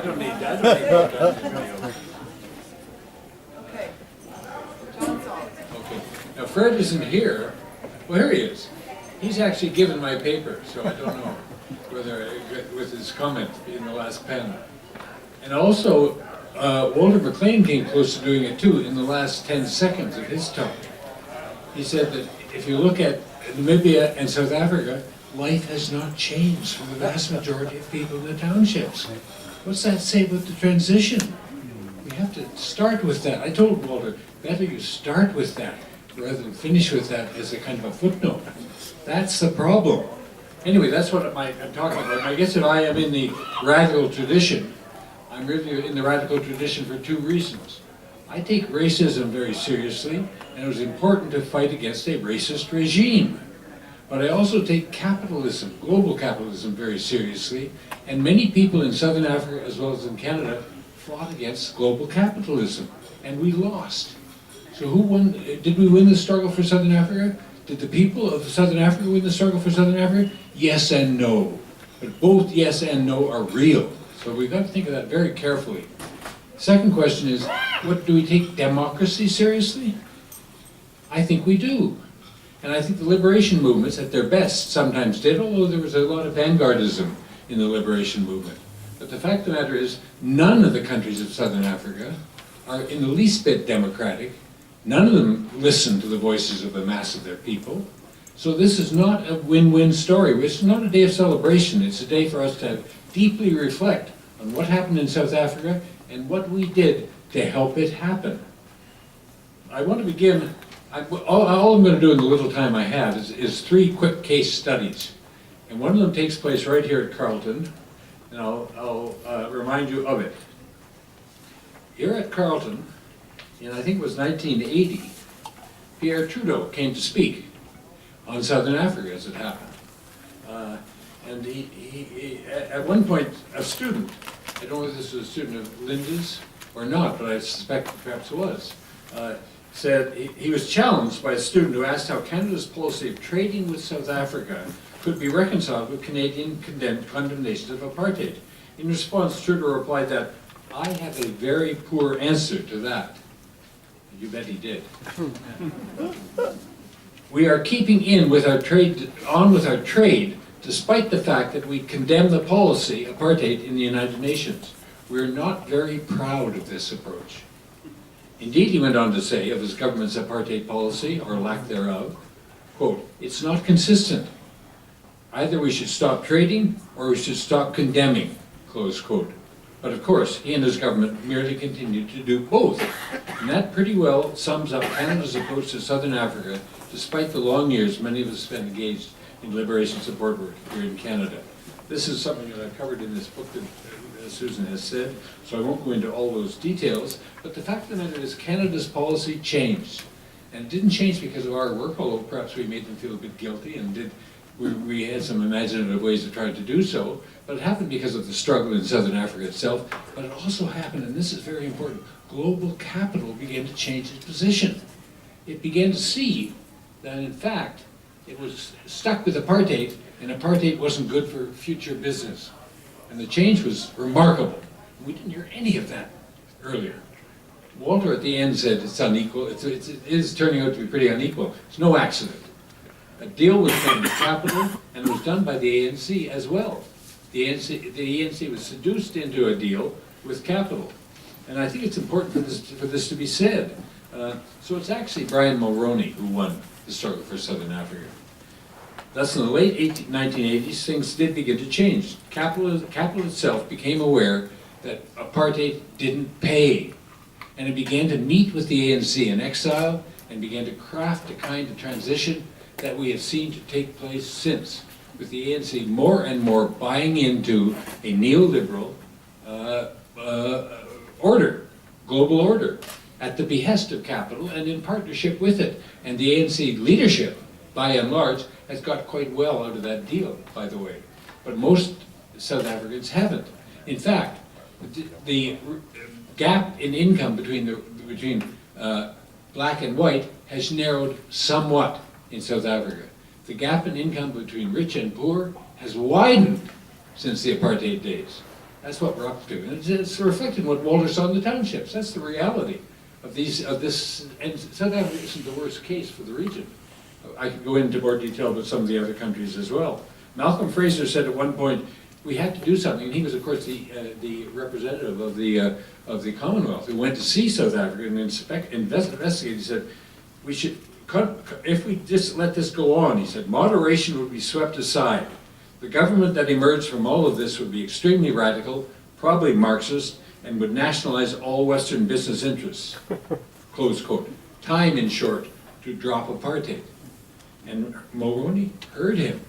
don't need that. Okay. John's on. Okay. Now Fred isn't here. Well, here he is. He's actually given my paper, so I don't know whether with his comment in the last panel. And also, Walter McLean came close to doing it too in the last 10 seconds of his talk. He said that if you look at Namibia and South Africa, life has not changed for the vast majority of people in the townships. What's that say about the transition? We have to start with that. I told Walter, better you start with that rather than finish with that as a kind of a footnote. That's the problem. Anyway, that's what I'm talking about. I guess if I am in the radical tradition, I'm really in the radical tradition for two reasons. I take racism very seriously, and it was important to fight against a racist regime. But I also take capitalism, global capitalism, very seriously, and many people in Southern Africa as well as in Canada fought against global capitalism, and we lost. So who won? Did we win the struggle for Southern Africa? Did the people of Southern Africa win the struggle for Southern Africa? Yes and no. But both yes and no are real. So we've got to think of that very carefully. Second question is, what do we take democracy seriously? I think we do. And I think the liberation movements at their best sometimes did, although there was a lot of vanguardism in the liberation movement. But the fact of the matter is, none of the countries of Southern Africa are in the least bit democratic. None of them listen to the voices of the mass of their people. So this is not a win-win story. It's not a day of celebration. It's a day for us to deeply reflect on what happened in South Africa and what we did to help it happen. I want to begin, all I'm going to do in the little time I have is three quick case studies. And one of them takes place right here at Carleton, and I'll remind you of it. Here at Carleton, in I think it was 1980, Pierre Trudeau came to speak on Southern Africa, as it happened. And he, at one point, a student, I don't know whether this was a student of Linda's or not, but I suspect perhaps it was, said he was challenged by a student who asked how Canada's policy of trading with South Africa could be reconciled with Canadian condemnations of apartheid. In response, Trudeau replied that, "I have a very poor answer to that." You bet he did. We are keeping with our trade, despite the fact that we condemn the policy, apartheid, in the United Nations. We're not very proud of this approach. Indeed, he went on to say of his government's apartheid policy, or lack thereof, quote, "It's not consistent. Either we should stop trading, or we should stop condemning," close quote. But of course, he and his government merely continued to do both. And that pretty well sums up Canada's approach to Southern Africa, despite the long years many of us spent engaged in liberation support work here in Canada. This is something that I've covered in this book that Susan has said, so I won't go into all those details, but the fact of the matter is Canada's policy changed. And it didn't change because of our work, although perhaps we made them feel a bit guilty and we had some imaginative ways of trying to do so, but it happened because of the struggle in Southern Africa itself, but it also happened, and this is very important, global capital began to change its position. It began to see that in fact, it was stuck with apartheid, and apartheid wasn't good for future business. And the change was remarkable. We didn't hear any of that earlier. Walter at the end said it's unequal, it is turning out to be pretty unequal. It's no accident. A deal was done with capital, and it was done by the ANC as well. The ANC was seduced into a deal with capital. And I think it's important for this to be said. So it's actually Brian Mulroney who won the struggle for Southern Africa. Thus, in the late 1980s, things did begin to change. Capital itself became aware that apartheid didn't pay. And it began to meet with the ANC in exile and began to craft a kind of transition that we have seen to take place since, with the ANC more and more buying into a neoliberal global order, at the behest of capital and in partnership with it. And the ANC leadership, by and large, has got quite well out of that deal, by the way. But most South Africans haven't. In fact, the gap in income between black and white has narrowed somewhat in South Africa. The gap in income between rich and poor has widened since the apartheid days. That's what we're up to. And it's reflected in what Walter saw in the townships. That's the reality of this, and South Africa isn't the worst case for the region. I could go into more detail about some of the other countries as well. Malcolm Fraser said at one point, we had to do something, and he was, of course, the representative of the Commonwealth who went to see South Africa and investigate. He said, we should, if we just let this go on, he said, moderation would be swept aside. The government that emerged from all of this would be extremely radical, probably Marxist, and would nationalize all Western business interests, close quote. Time, in short, to drop apartheid. And Mulroney heard him.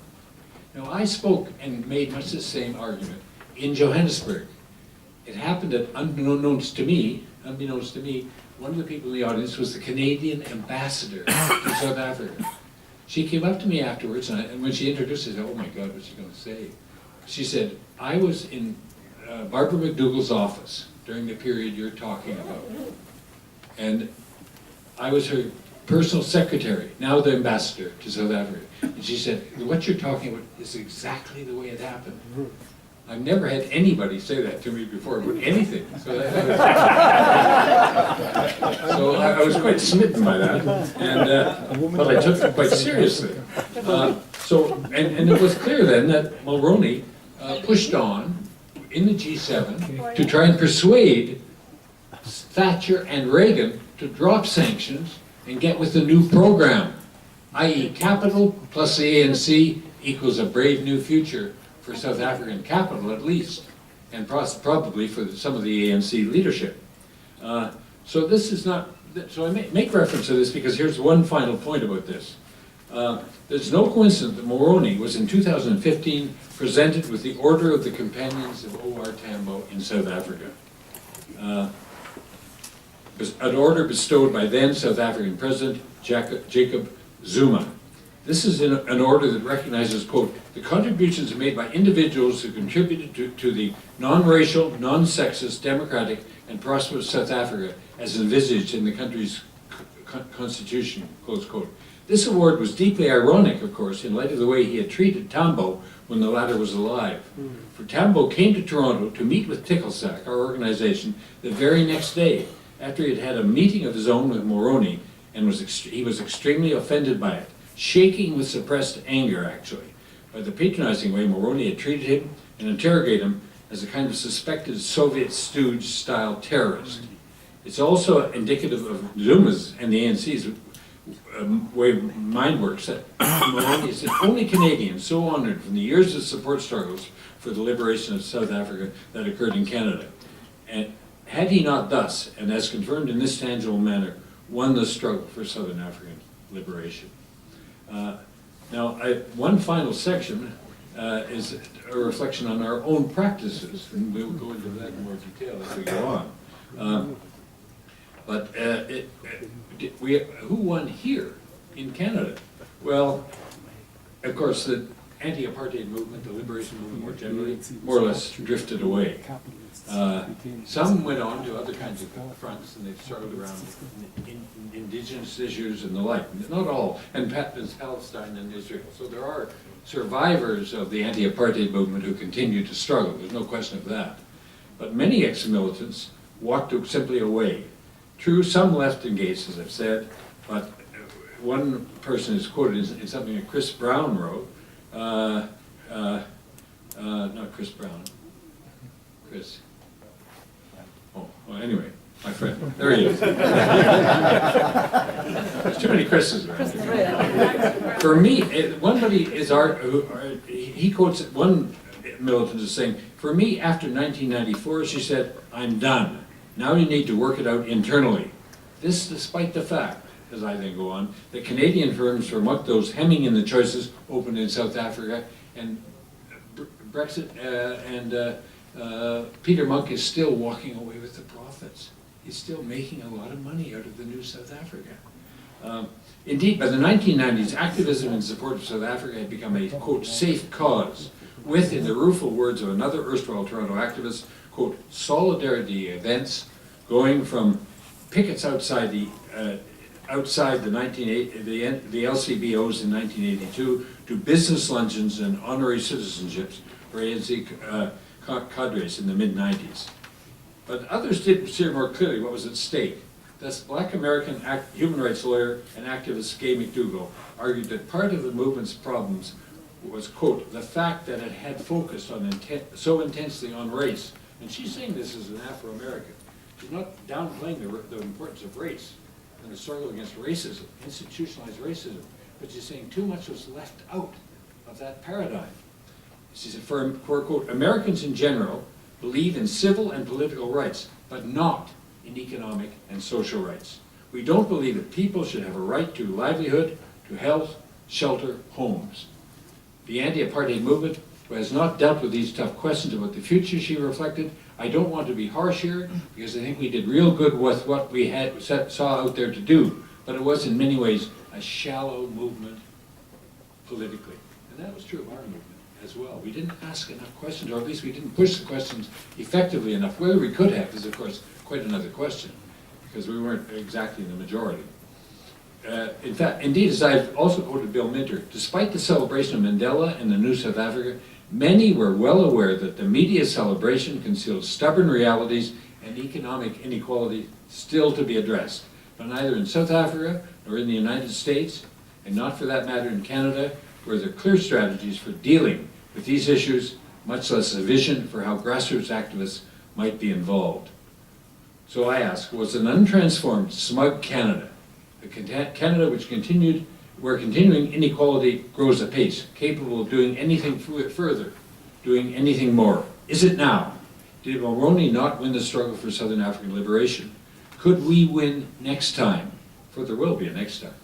Now, I spoke and made much the same argument in Johannesburg. It happened that, unbeknownst to me, one of the people in the audience was the Canadian ambassador to South Africa. She came up to me afterwards, and when she introduced it, I said, oh my God, what's she going to say? She said, I was in Barbara McDougall's office during the period you're talking about. And I was her personal secretary, now the ambassador to South Africa. And she said, what you're talking about is exactly the way it happened. I've never had anybody say that to me before about anything. So, I was quite smitten by that, and but I took it quite seriously. And it was clear then that Mulroney pushed on in the G7 to try and persuade Thatcher and Reagan to drop sanctions and get with the new program, i.e. capital plus the ANC equals a brave new future for South African capital at least, and probably for some of the ANC leadership. So this is not, so I make reference to this because here's one final point about this. There's no coincidence that Mulroney was in 2015 presented with the Order of the Companions of O.R. Tambo in South Africa. An order bestowed by then South African President Jacob Zuma. This is an order that recognizes, quote, the contributions made by individuals who contributed to the non-racial, non-sexist, democratic, and prosperous South Africa as envisaged in the country's constitution, close quote. This award was deeply ironic, of course, in light of the way he had treated Tambo when the latter was alive. For Tambo came to Toronto to meet with Ticklesack, our organization, the very next day, after he had had a meeting of his own with Mulroney, and he was extremely offended by it, shaking with suppressed anger, actually, by the patronizing way Mulroney had treated him and interrogated him as a kind of suspected Soviet stooge-style terrorist. It's also indicative of Zuma's and the ANC's way mind works, that Mulroney is the only Canadian so honored from the years of support struggles for the liberation of South Africa that occurred in Canada. And had he not thus, and as confirmed in this tangible manner, won the struggle for Southern African liberation. Now, one final section is a reflection on our own practices, and we'll go into that in more detail as we go on. Who won here in Canada? Well, of course, the anti-apartheid movement, the liberation movement more generally, more or less drifted away. Some went on to other kinds of fronts, and they've struggled around indigenous issues and the like. Not all, and Palestine and Israel. So there are survivors of the anti-apartheid movement who continue to struggle. There's no question of that. But many ex-militants walked simply away. True, some left engaged, as I've said, but one person is quoted in something that Chris Brown wrote. Not Chris Brown. Chris. Oh, well, anyway, my friend. There he is. There's too many Chris's around here. For me, he quotes one militant as saying, for me, after 1994, she said, I'm done. Now you need to work it out internally. This despite the fact, as I then go on, that Canadian firms were among those hemming in the choices opened in South Africa, and Brexit Peter Monk is still walking away with the profits. He's still making a lot of money out of the new South Africa. Indeed, by the 1990s, activism in support of South Africa had become a, quote, safe cause, with, in the rueful words of another erstwhile Toronto activist, quote, solidarity events going from pickets outside the LCBOs in 1982 to business luncheons and honorary citizenships for ANC cadres in the mid-90s. But others did see more clearly what was at stake. Thus, Black American human rights lawyer and activist Gay McDougall argued that part of the movement's problems was, quote, the fact that it had focused on so intensely on race. And she's saying this as an Afro-American. She's not downplaying the importance of race and the struggle against racism, institutionalized racism, but she's saying too much was left out of that paradigm. She said, for quote, Americans in general believe in civil and political rights, but not in economic and social rights. We don't believe that people should have a right to livelihood, to health, shelter, homes. The anti-apartheid movement has not dealt with these tough questions about the future, she reflected. I don't want to be harsh here, because I think we did real good with what we saw out there to do, but it was in many ways a shallow movement politically. And that was true of our movement as well. We didn't ask enough questions, or at least we didn't push the questions effectively enough. Whether we could have is, of course, quite another question, because we weren't exactly in the majority. In fact, indeed, as I've also quoted Bill Minter, despite the celebration of Mandela and the New South Africa, many were well aware that the media celebration concealed stubborn realities and economic inequality still to be addressed. But neither in South Africa nor in the United States, and not for that matter in Canada, were there clear strategies for dealing with these issues, much less a vision for how grassroots activists might be involved. So I ask, was an untransformed, smug Canada, a Canada where continuing inequality grows apace, capable of doing anything further, doing anything more? Is it now? Did Mulroney not win the struggle for Southern African liberation? Could we win next time? For there will be a next time.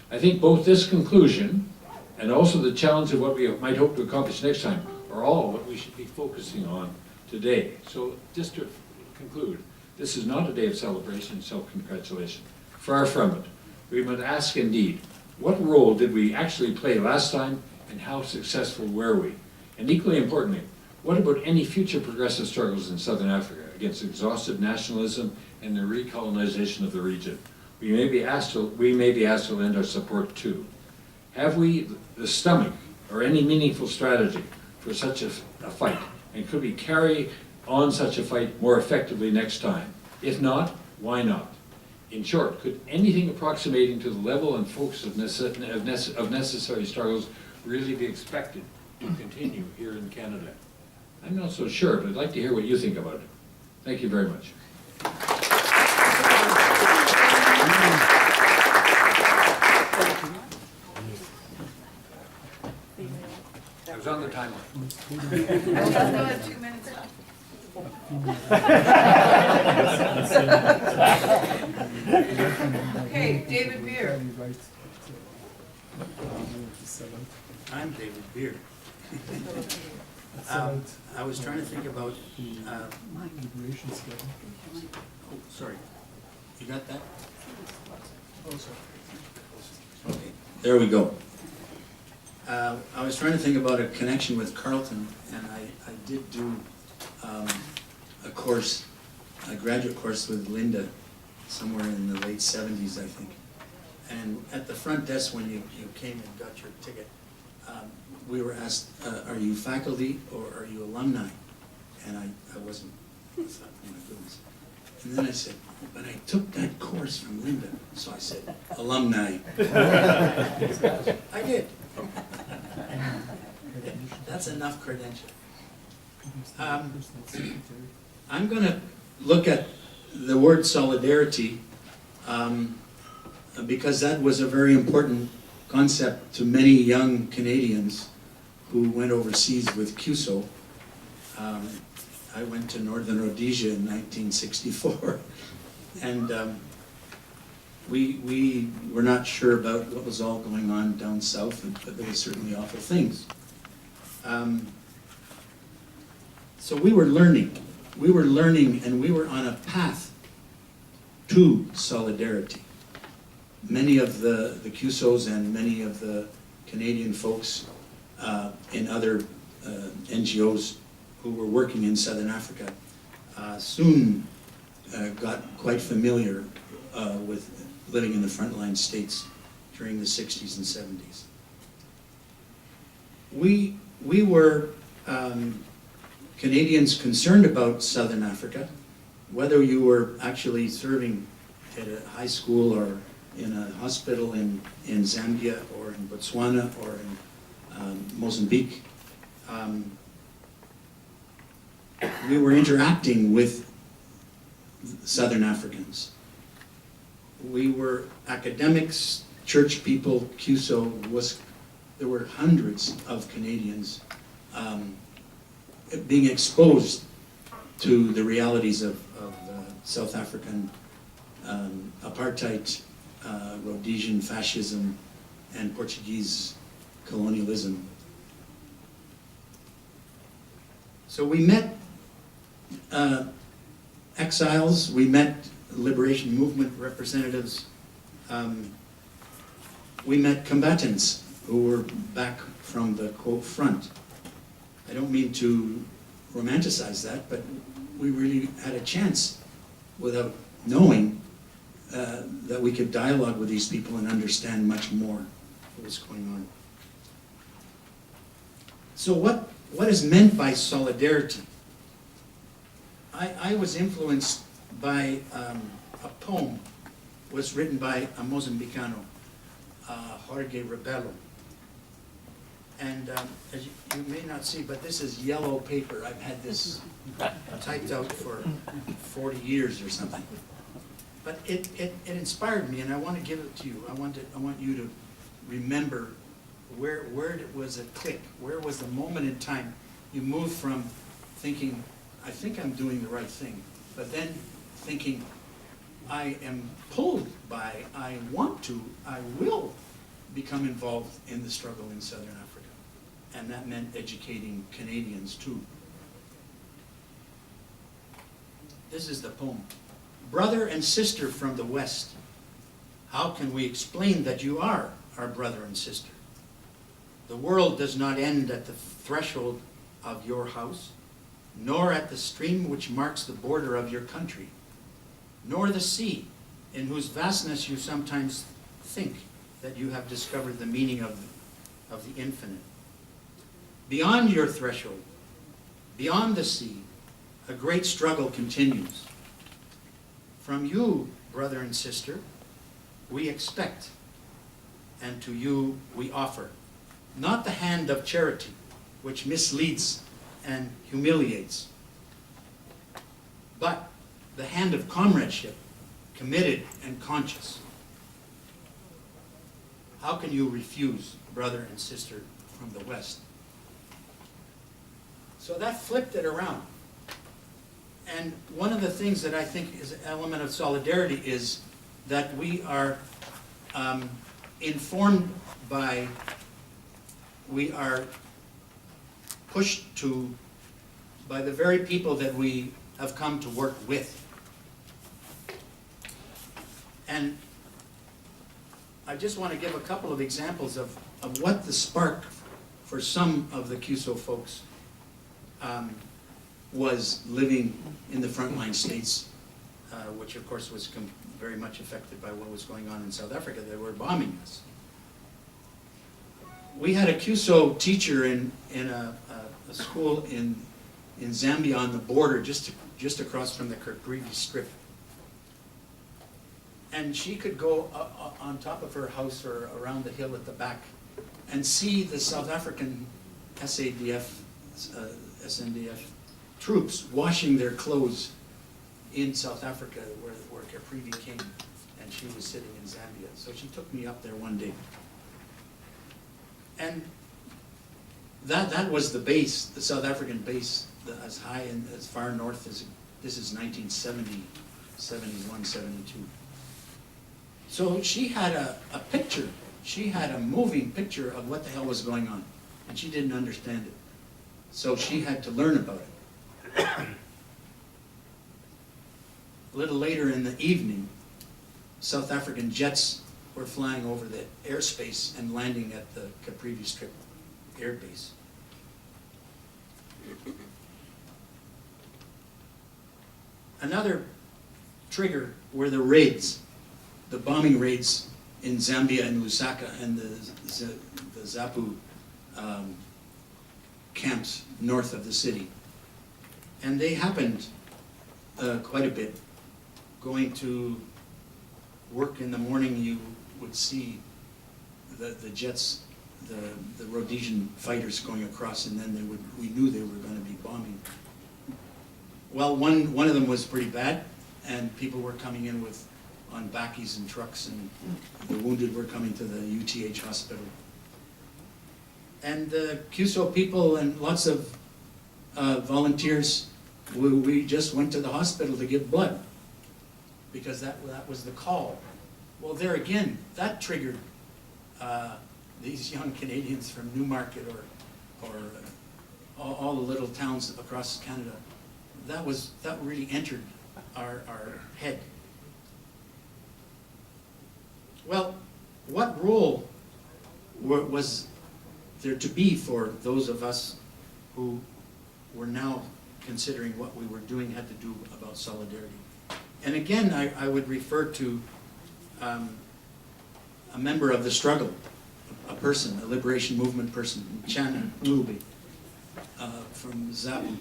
I think both this conclusion and also the challenge of what we might hope to accomplish next time are all what we should be focusing on today. So just to conclude, this is not a day of celebration and self-congratulation. Far from it. We must ask indeed, what role did we actually play last time, and how successful were we? And equally importantly, what about any future progressive struggles in Southern Africa against exhaustive nationalism and the recolonization of the region? We may be asked to lend our support too. Have we the stomach or any meaningful strategy for such a fight? And could we carry on such a fight more effectively next time? If not, why not? In short, could anything approximating to the level and focus of necessary struggles really be expected to continue here in Canada? I'm not so sure, but I'd like to hear what you think about it. Thank you very much. I was on the timer. I still have 2 minutes left. Okay, David Beer. I'm David Beer. I was trying to think about. Oh, sorry. You got that? Okay. There we go. I was trying to think about a connection with Carleton, and I did do a course, a graduate course with Linda, somewhere in the late 70s, I think. And at the front desk when you came and got your ticket, we were asked, are you faculty or are you alumni? And I wasn't. I thought, oh my goodness. And then I said, oh, but I took that course from Linda. So I said, alumni. I did. That's enough credential. I'm going to look at the word solidarity because that was a very important concept to many young Canadians who went overseas with CUSO. I went to Northern Rhodesia in 1964, and we were not sure about what was all going on down south, but there were certainly awful things. So we were learning, and we were on a path to solidarity. Many of the CUSOs and many of the Canadian folks in other NGOs who were working in Southern Africa soon got quite familiar with living in the frontline states during the 60s and 70s. We were Canadians concerned about Southern Africa, whether you were actually serving at a high school or in a hospital in Zambia or in Botswana or in Mozambique, we were interacting with Southern Africans. We were academics, church people, CUSO there were hundreds of Canadians being exposed to the realities of South African apartheid, Rhodesian fascism, and Portuguese colonialism. So we met exiles, we met liberation movement representatives, we met combatants who were back from the quote front. I don't mean to romanticize that, but we really had a chance without knowing that we could dialogue with these people and understand much more what was going on. So what is meant by solidarity? I was influenced by a poem was written by a Mozambicano, Jorge Rebelo. And as you may not see, but this is yellow paper. I've had this typed out for 40 years or something. But it inspired me, and I want to give it to you. I want you to remember where it was a click. Where was the moment in time you moved from thinking, I think I'm doing the right thing, but then thinking, I am pulled by, I want to, I will become involved in the struggle in Southern Africa. And that meant educating Canadians too. This is the poem. Brother and sister from the West, how can we explain that you are our brother and sister? The world does not end at the threshold of your house, nor at the stream which marks the border of your country, nor the sea, in whose vastness you sometimes think that you have discovered the meaning of the infinite. Beyond your threshold, beyond the sea, a great struggle continues. From you, brother and sister, we expect, and to you we offer, not the hand of charity, which misleads and humiliates, but the hand of comradeship, committed and conscious. How can you refuse brother and sister from the West? So that flipped it around. And one of the things that I think is an element of solidarity is that we are informed by, we are pushed to by the very people that we have come to work with. And I just want to give a couple of examples of what the spark for some of the CUSO folks was living in the frontline states, which of course was very much affected by what was going on in South Africa. They were bombing us. We had a CUSO teacher in a school in Zambia on the border, just across from the Carleton strip. And she could go on top of her house or around the hill at the back and see the South African SNDF troops washing their clothes in South Africa where Caprivi came, and she was sitting in Zambia. So she took me up there one day. And that was the base, the South African base, as high and as far north as, this is 1970, 71, 72. So she had a picture, she had a moving picture of what the hell was going on, and she didn't understand it. So she had to learn about it. A little later in the evening, South African jets were flying over the airspace and landing at the Caprivi Strip Air Base. Another trigger were the raids, the bombing raids in Zambia and Lusaka and the Zapu camps north of the city. And they happened quite a bit. Going to work in the morning, you would see the jets, the Rhodesian fighters going across, and then we knew they were going to be bombing. Well, one of them was pretty bad, and people were coming in on backies and trucks, and the wounded were coming to the UTH hospital. And the CUSO people and lots of volunteers, we just went to the hospital to give blood, because that was the call. Well, there again, that triggered these young Canadians from Newmarket or all the little towns across Canada. That really entered our head. Well, what role was there to be for those of us who were now considering what we were doing had to do about solidarity? And again, I would refer to a member of the struggle, a person, a liberation movement person, Chan Luby, from Zabu.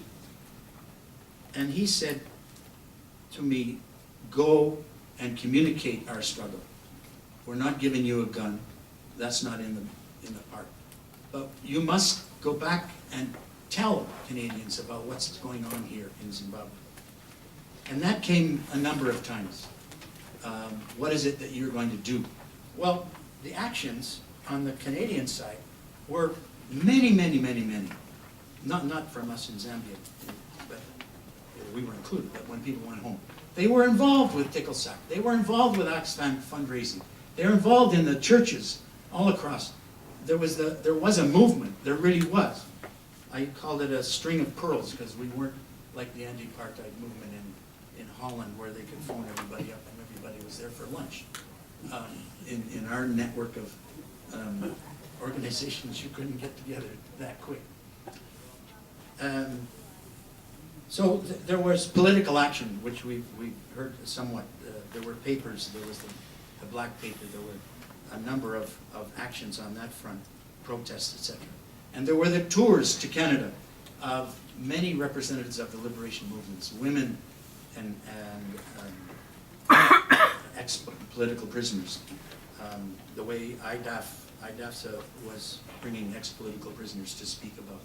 And he said to me, go and communicate our struggle. We're not giving you a gun. That's not in the part. But you must go back and tell Canadians about what's going on here in Zimbabwe. And that came a number of times. What is it that you're going to do? Well, the actions on the Canadian side were many. Not from us in Zambia, but we were included, but when people went home. They were involved with Ticklesack. They were involved with Oxfam fundraising. They were involved in the churches all across. There was a movement, there really was. I called it a string of pearls, because we weren't like the Ant-Apartheid movement in Holland, where they could phone everybody up and everybody was there for lunch. In our network of organizations, you couldn't get together that quick. So there was political action, which we've heard somewhat. There were papers, there was the black paper, there were a number of actions on that front, protests, etc. And there were the tours to Canada of many representatives of the liberation movements, women and ex-political prisoners. The way IDAFSA was bringing ex-political prisoners to speak about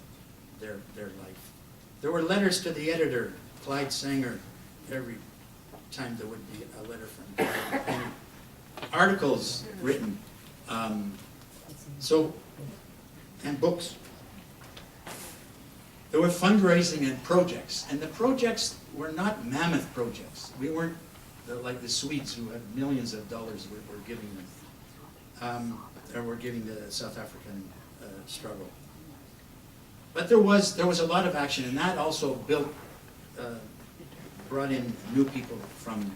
their life. There were letters to the editor, Clyde Sanger, every time there would be a letter from Clyde. And articles written, and books. There were fundraising and projects, and the projects were not mammoth projects. We weren't like the Swedes, who had millions of dollars were giving them, or were giving the South African struggle. But there was a lot of action, and that also brought in new people from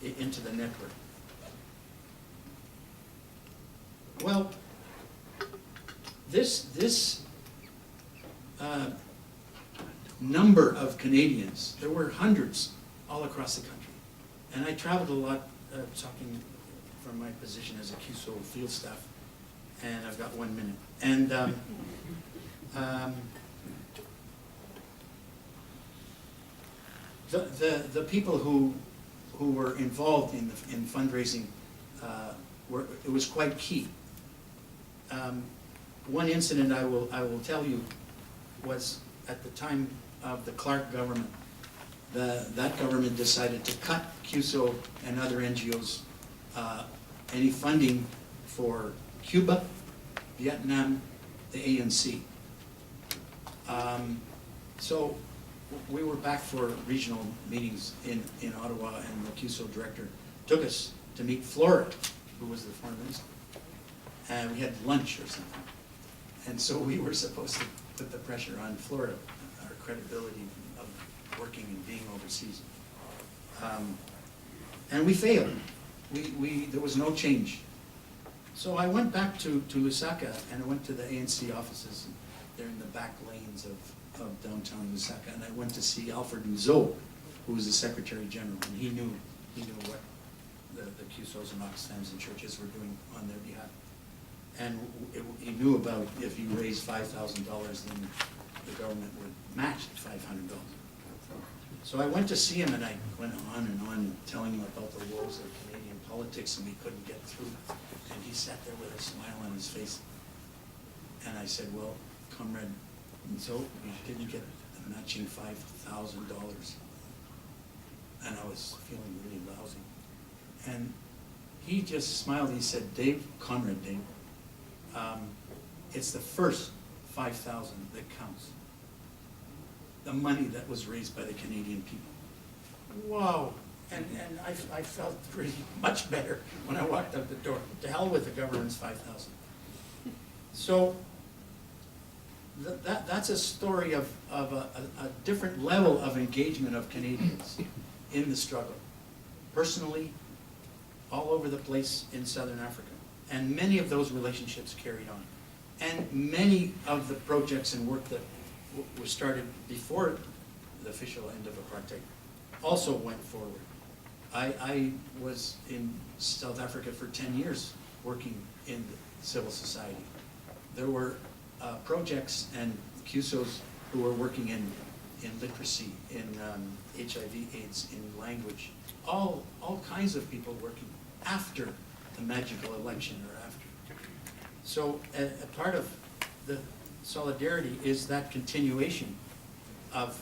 into the network. Well, this number of Canadians, there were hundreds all across the country, and I traveled a lot, talking from my position as a QSO field staff, and I've got 1 minute. And the people who were involved in fundraising it was quite key. One incident I will tell you was at the time of the Clark government. That government decided to cut QSO and other NGOs any funding for Cuba, Vietnam, the ANC. So we were back for regional meetings in Ottawa, and the QSO director took us to meet Flora, who was the foreign minister. And we had lunch or something. And so we were supposed to put the pressure on Florida, our credibility of working and being overseas. And we failed. There was no change. So I went back to Lusaka, and I went to the ANC offices. And they're in the back lanes of downtown Lusaka. And I went to see Alfred Uzo, who was the Secretary General, and he knew what the QSOs and Oxfams and churches were doing on their behalf. And he knew about if you raised $5,000, then the government would match $500. So I went to see him, and I went on and on telling him about the woes of Canadian politics, and we couldn't get through. And he sat there with a smile on his face. And I said, well, comrade, and so you didn't get the matching $5,000. And I was feeling really lousy. And he just smiled. He said, Comrade Dave, it's the first 5,000 that counts. The money that was raised by the Canadian people. Wow. And I felt pretty much better when I walked out the door. To hell with the government's 5,000. So that's a story of a different level of engagement of Canadians in the struggle. Personally, all over the place in Southern Africa. And many of those relationships carried on. And many of the projects and work that was started before the official end of apartheid also went forward. I was in South Africa for 10 years working in civil society. There were projects and CUSOs who were working in literacy, in HIV/AIDS, in language, all kinds of people working after the magical election or after. So a part of the solidarity is that continuation of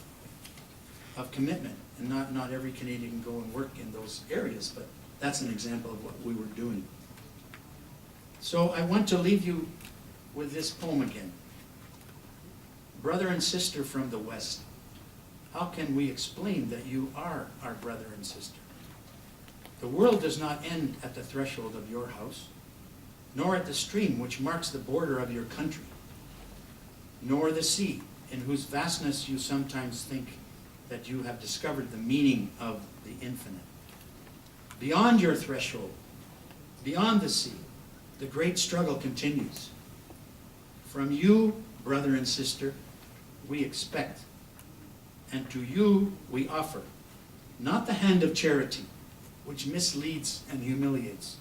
commitment. And not every Canadian can go and work in those areas, but that's an example of what we were doing. So I want to leave you with this poem again. Brother and sister from the West, how can we explain that you are our brother and sister? The world does not end at the threshold of your house, nor at the stream which marks the border of your country, nor the sea, in whose vastness you sometimes think that you have discovered the meaning of the infinite. Beyond your threshold, beyond the sea, the great struggle continues. From you, brother and sister, we expect, and to you we offer, not the hand of charity, which misleads and humiliates,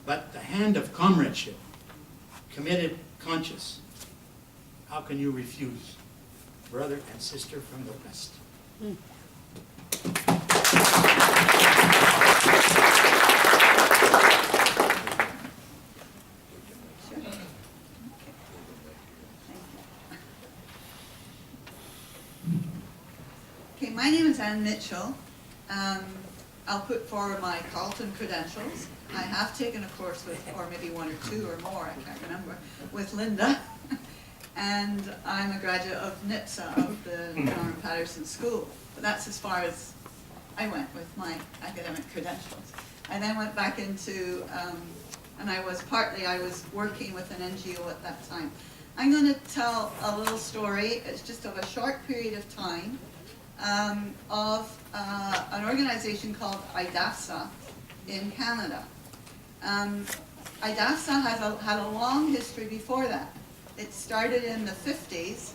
but the hand of comradeship, committed, conscious. How can you refuse, brother and sister from the West? Okay, my name is Ann Mitchell. I'll put forward my Carleton credentials. I have taken a course with, or maybe one or two or more, I can't remember, with Linda. And I'm a graduate of NIPSA, of the Norman Patterson School. But that's as far as I went with my academic credentials. I then went back into, and I was working with an NGO at that time. I'm going to tell a little story. It's just of a short period of time of an organization called IDAFSA in Canada. IDAFSA had a long history before that. It started in the 50s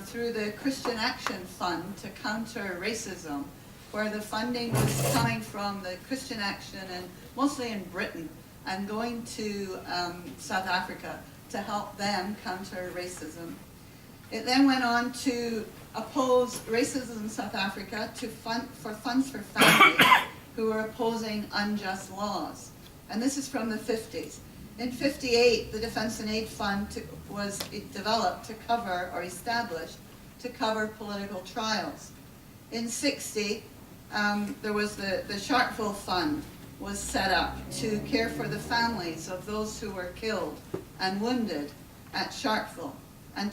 through the Christian Action Fund to counter racism, where the funding was coming from the Christian Action and mostly in Britain and going to South Africa to help them counter racism. It then went on to oppose racism in South Africa for funds for families who were opposing unjust laws. And this is from the 50s. In 58, the Defense and Aid Fund was developed to cover, or established, to cover political trials. In 60, there was the Sharpeville Fund was set up to care for the families of those who were killed and wounded at Sharpeville, and to